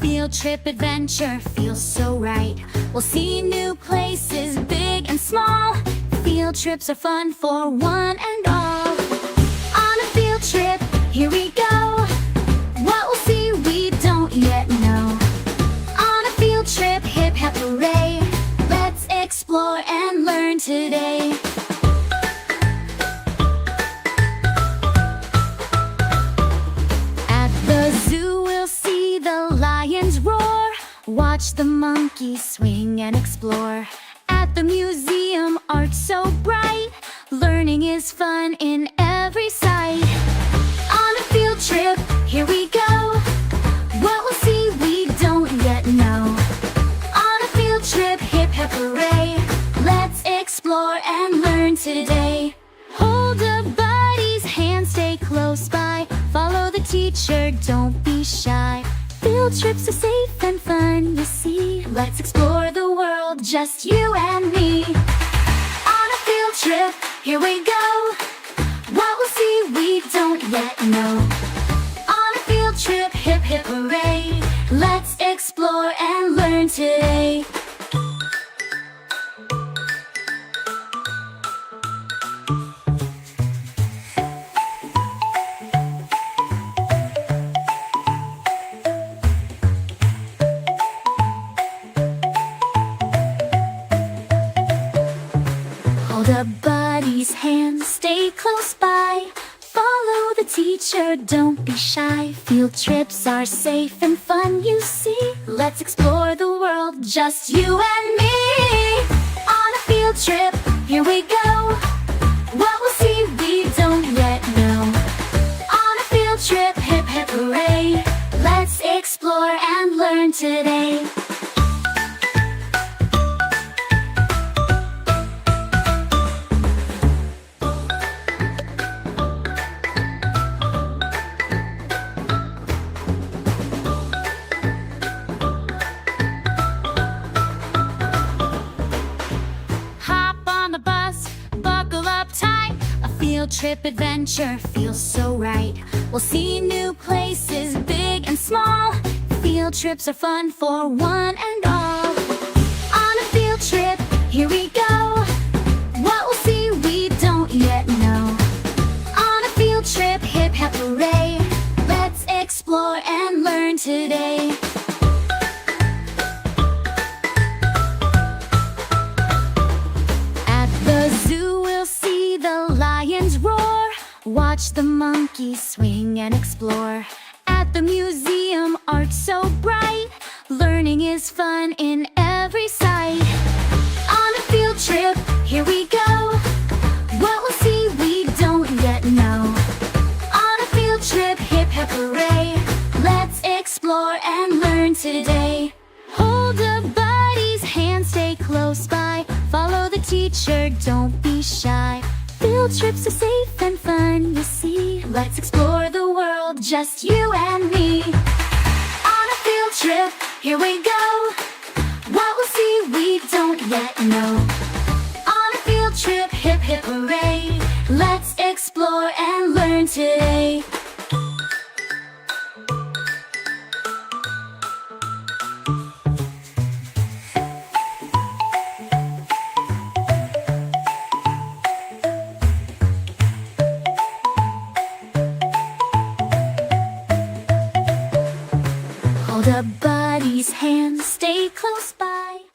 field trip adventure feels so right. We'll see new places, big and small. Field trips are fun for one and all. On a field trip, here we go. What we'll see we don't yet know. On a field trip, hip hip hooray. Let's explore and learn today. At the zoo we'll see the lions roar. Watch the monkeys swing and explore. At the museum, art so bright. Learning is fun in every sight. On a field trip, here we go. What we'll see we don't yet know. On a field trip, hip hip hooray. Let's explore and learn today. Hold a buddy's hand, stay close by. Follow the teacher, don't be shy. Field trips are safe and fun, you see. Let's explore the world, just you and me. On a field trip, here we go. What we'll see we don't yet know. On a field trip, hip hip hooray. Let's explore and learn today. Hold a buddy's hand, stay close by. Follow the teacher, don't be shy. Field trips are safe and fun, you see. Let's explore the world, just you and me. On a field trip, here we go. What we'll see we don't yet know. On a field trip, hip hip hooray. Let's explore and learn today. Field trip adventure feels so right. We'll see new places, big and small. Field trips are fun for one and all. On a field trip, here we go. What we'll see we don't yet know. On a field trip, hip hip hooray. Let's explore and learn today. At the zoo we'll see the lions roar. Watch the monkeys swing and explore. At the museum, art so bright. Learning is fun in every sight. On a field trip, here we go. What we'll see we don't yet know. On a field trip, hip hip hooray. Let's explore and learn today. Hold a buddy's hand, stay close by. Follow the teacher, don't be shy. Field trips are safe and fun, you see. Let's explore the world, just you and me. On a field trip, here we go. What we'll see we don't yet know. On a field trip, hip hip hooray. Let's explore and learn today. Hold a buddy's hand, stay close by.